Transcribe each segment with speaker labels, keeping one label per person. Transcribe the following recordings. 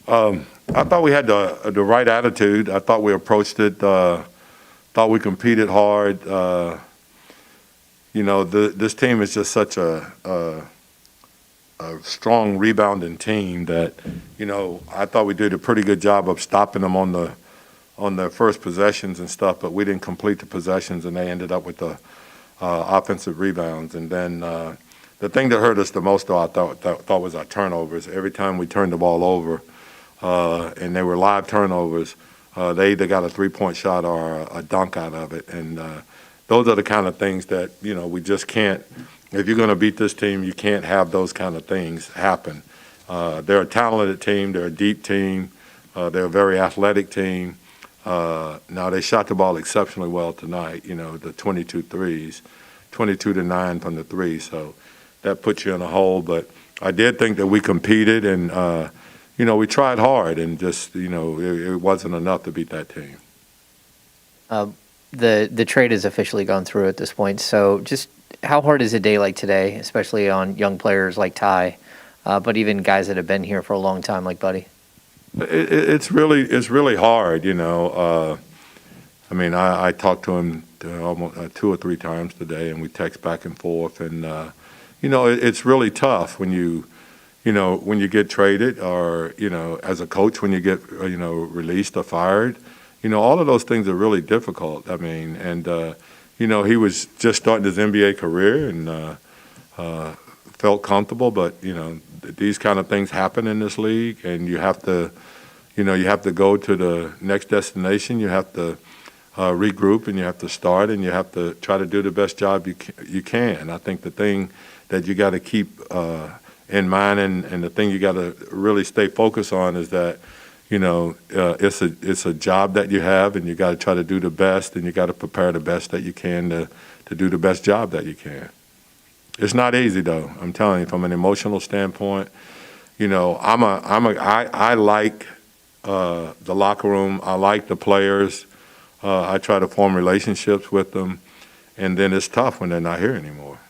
Speaker 1: I thought we had the right attitude. I thought we approached it. Thought we competed hard. This team is just such a strong rebounding team that, I thought we did a pretty good job of stopping them on their first possessions and stuff, but we didn't complete the possessions, and they ended up with the offensive rebounds. And then the thing that hurt us the most, though, I thought was our turnovers. Every time we turned the ball over, and they were live turnovers, they either got a three-point shot or a dunk out of it. And those are the kind of things that, we just can't. If you're going to beat this team, you can't have those kind of things happen. They're a talented team. They're a deep team. They're a very athletic team. Now, they shot the ball exceptionally well tonight, the 22 threes, 22 to 9 from the three. So that puts you in a hole. But I did think that we competed and, we tried hard and just, it wasn't enough to beat that team.
Speaker 2: The trade has officially gone through at this point. So just how hard is a day like today, especially on young players like Ty, but even guys that have been here for a long time like Buddy?
Speaker 1: It's really hard, I talked to him almost 2 or 3 times today, and we text back and forth, and it's really tough when you get traded, or as a coach when you get released or fired. All of those things are really difficult. He was just starting his NBA career and felt comfortable, but these kind of things happen in this league, and you have to go to the next destination. You have to regroup, and you have to start, and you have to try to do the best job you can. I think the thing that you got to keep in mind, and the thing you got to really stay focused on, is that it's a job that you have, and you got to try to do the best, and you got to prepare the best that you can to do the best job that you can. It's not easy, though. I'm telling you, from an emotional standpoint, I like the locker room. I like the players. I try to form relationships with them, and then it's tough when they're not here anymore.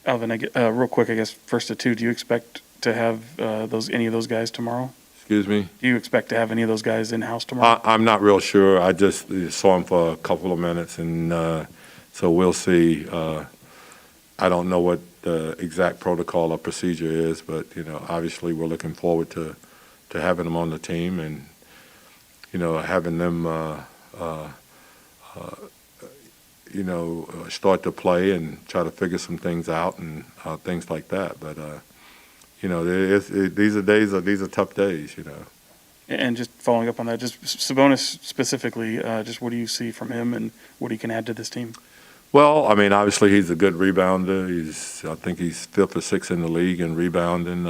Speaker 3: Alvin, real quick, I guess first to two. Do you expect to have any of those guys tomorrow?
Speaker 1: Excuse me?
Speaker 3: Do you expect to have any of those guys in-house tomorrow?
Speaker 1: I'm not real sure. I just saw him for a couple of minutes, and so we'll see. I don't know what the exact protocol or procedure is, but, obviously we're looking forward to having them on the team and, having them, start to play and try to figure some things out and things like that. But, these are tough days,
Speaker 3: And just following up on that, just Sabonis specifically, just what do you see from him and what he can add to this team?
Speaker 1: Well, obviously he's a good rebounder. I think he's 5th or 6th in the league in rebounding.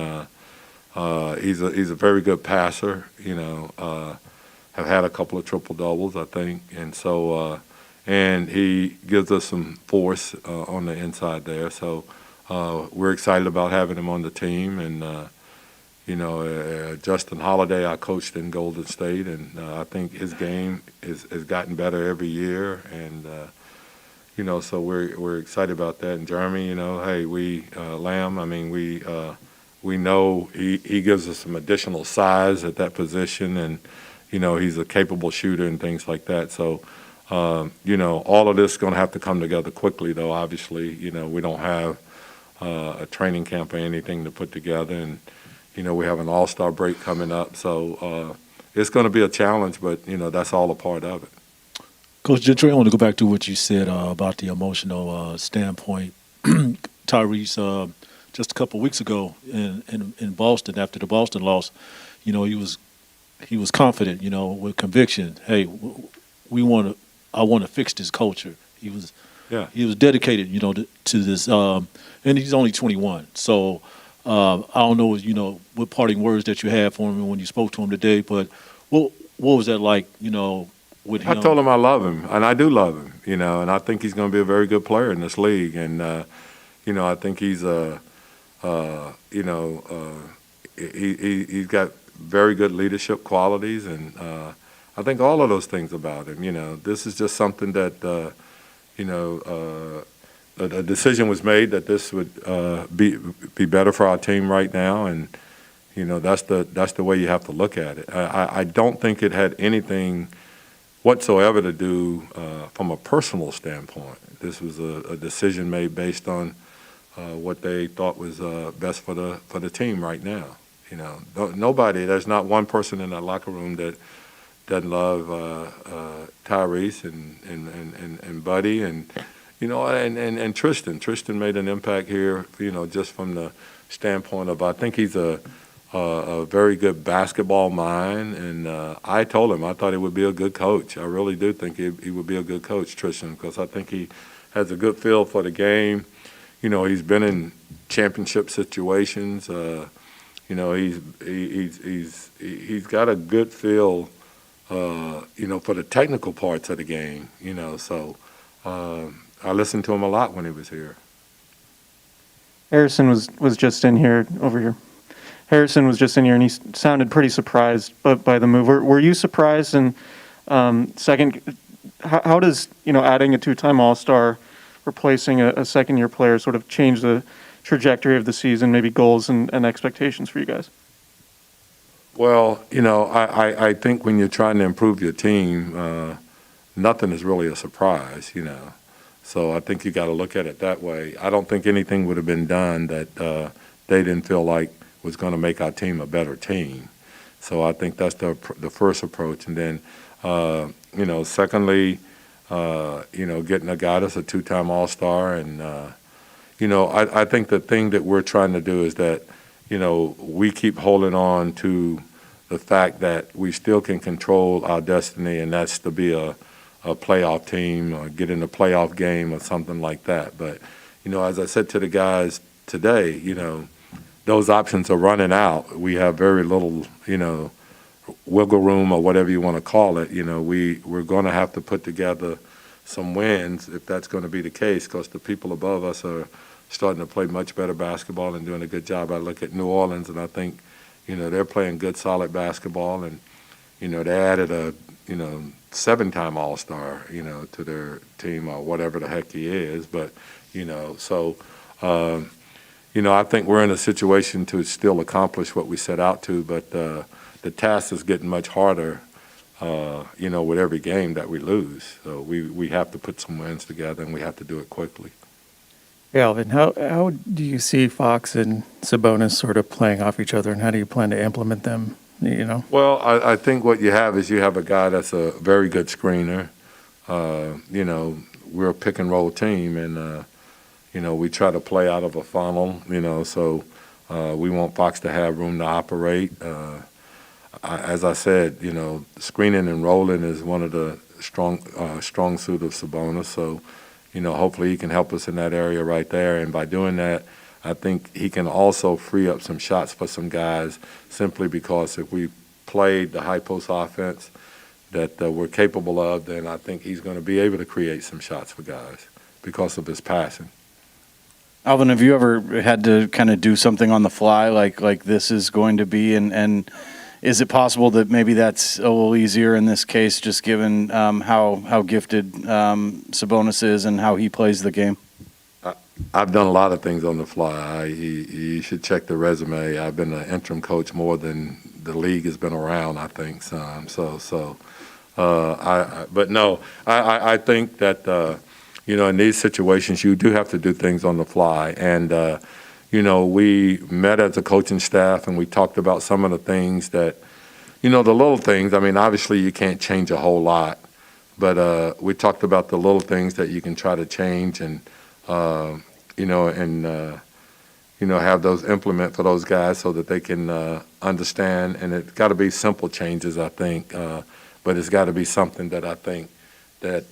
Speaker 1: He's a very good passer. Have had a couple of triple doubles, I think, and so and he gives us some force on the inside there. So we're excited about having him on the team. And Justin Holiday, I coached in Golden State, and I think his game has gotten better every year. And so we're excited about that. And Jeremy, hey, Lamb, we know he gives us some additional size at that position, and he's a capable shooter and things like that. So all of this is going to have to come together quickly, though. Obviously, we don't have a training camp or anything to put together, and we have an all-star break coming up. So it's going to be a challenge, but that's all a part of it.
Speaker 4: Coach Gentry, I want to go back to what you said about the emotional standpoint. Tyrese, just a couple of weeks ago in Boston, after the Boston loss, he was confident, with conviction. Hey, I want to fix this culture. He was dedicated, to this, and he's only 21. So I don't know, what parting words that you had for him when you spoke to him today, but what was that like, with him?
Speaker 1: I told him I love him, and I do love him, and I think he's going to be a very good player in this league. And, I think he's he's got very good leadership qualities, and I think all of those things about him. This is just something that, a decision was made that this would be better for our team right now, and That's the way you have to look at it. I don't think it had anything whatsoever to do from a personal standpoint. This was a decision made based on what they thought was best for the team right now. There's not one person in that locker room that doesn't love Tyrese and Buddy and Tristan. Tristan made an impact here, just from the standpoint of, I think he's a very good basketball mind, and I told him I thought he would be a good coach. I really do think he would be a good coach, Tristan, because I think he has a good feel for the game. He's been in championship situations. He's got a good feel, for the technical parts of the game. So I listened to him a lot when he was here.
Speaker 5: Harrison was just in here, over here. Harrison was just in here, and he sounded pretty surprised by the move. Were you surprised? And second, how does adding a two-time All-Star, replacing a second-year player, sort of change the trajectory of the season, maybe goals and expectations for you guys?
Speaker 1: Well, I think when you're trying to improve your team, nothing is really a surprise, So I think you got to look at it that way. I don't think anything would have been done that they didn't feel like was going to make our team a better team. So I think that's the first approach. And then, secondly, getting a guy that's a two-time All-Star. And, I think the thing that we're trying to do is that, we keep holding on to the fact that we still can control our destiny, and that's to be a playoff team or get in a playoff game or something like that. But, as I said to the guys today, those options are running out. We have very little, wiggle room or whatever you want to call it. We're going to have to put together some wins if that's going to be the case, because the people above us are starting to play much better basketball and doing a good job. I look at New Orleans, and I think, they're playing good, solid basketball, and, they added a, 7-time All-Star, to their team or whatever the heck he is. But, so, I think we're in a situation to still accomplish what we set out to, but the task is getting much harder, with every game that we lose. So we have to put some wins together, and we have to do it quickly.
Speaker 6: Hey, Alvin, how do you see Fox and Sabonis sort of playing off each other, and how do you plan to implement them,
Speaker 1: Well, I think what you have is you have a guy that's a very good screener. We're a pick-and-roll team, and we try to play out of a funnel, so we want Fox to have room to operate. As I said, screening and rolling is one of the strong suit of Sabonis. So, hopefully he can help us in that area right there. And by doing that, I think he can also free up some shots for some guys, simply because if we played the high post offense that we're capable of, then I think he's going to be able to create some shots for guys because of his passing.
Speaker 7: Alvin, have you ever had to kind of do something on the fly like this is going to be? And is it possible that maybe that's a little easier in this case, just given how gifted Sabonis is and how he plays the game?
Speaker 1: I've done a lot of things on the fly. You should check the resume. I've been an interim coach more than the league has been around, I think. But no, I think that in these situations you do have to do things on the fly. And we met as a coaching staff and we talked about some of the things that, the little things. I mean, obviously you can't change a whole lot, but we talked about the little things that you can try to change and. Have those implement for those guys so that they can understand. And it's got to be simple changes, I think, but it's got to be something that I think that,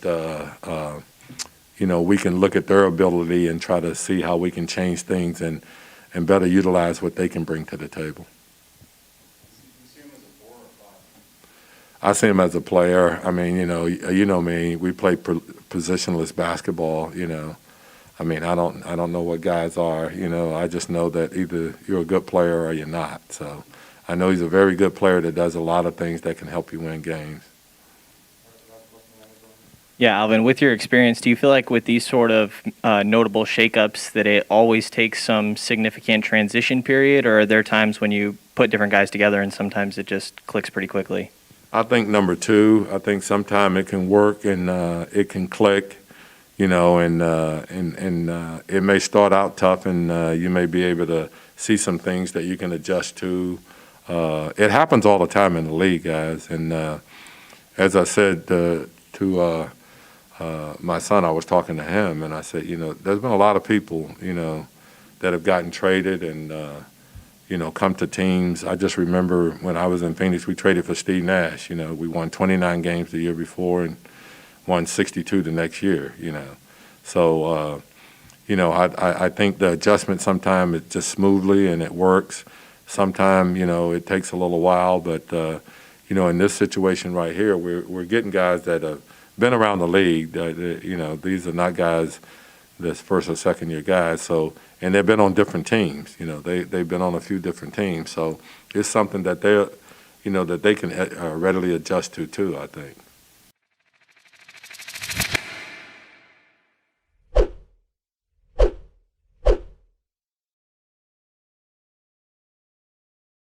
Speaker 1: we can look at their ability and try to see how we can change things and better utilize what they can bring to the table. I see him as a player. I mean, you know me. We play positionless basketball. I mean, I don't know what guys are. I just know that either you're a good player or you're not. So I know he's a very good player that does a lot of things that can help you win games.
Speaker 8: Yeah, Alvin, with your experience, do you feel like with these sort of notable shakeups that it always takes some significant transition period, or are there times when you put different guys together, and sometimes it just clicks pretty quickly.
Speaker 1: I think number two, I think sometime it can work and it can click, you know, and it may start out tough and you may be able to see some things that you can adjust to. It happens all the time in the league, guys. And as I said to my son, I was talking to him, and I said, you know, there's been a lot of people, you know, that have gotten traded and, you know, come to teams. I just remember when I was in Phoenix, we traded for Steve Nash. You know, we won 29 games the year before and won 62 the next year, you know. So, you know, I think the adjustment sometimes it's just smoothly and it works. Sometimes, you know, it takes a little while, but, you know, in this situation right here, we're getting guys that have been around the league. You know, these are not guys that's first or second year guys. So, and they've been on different teams. You know, they've been on a few different teams. So it's something that they, you know, that they can readily adjust to too, I think.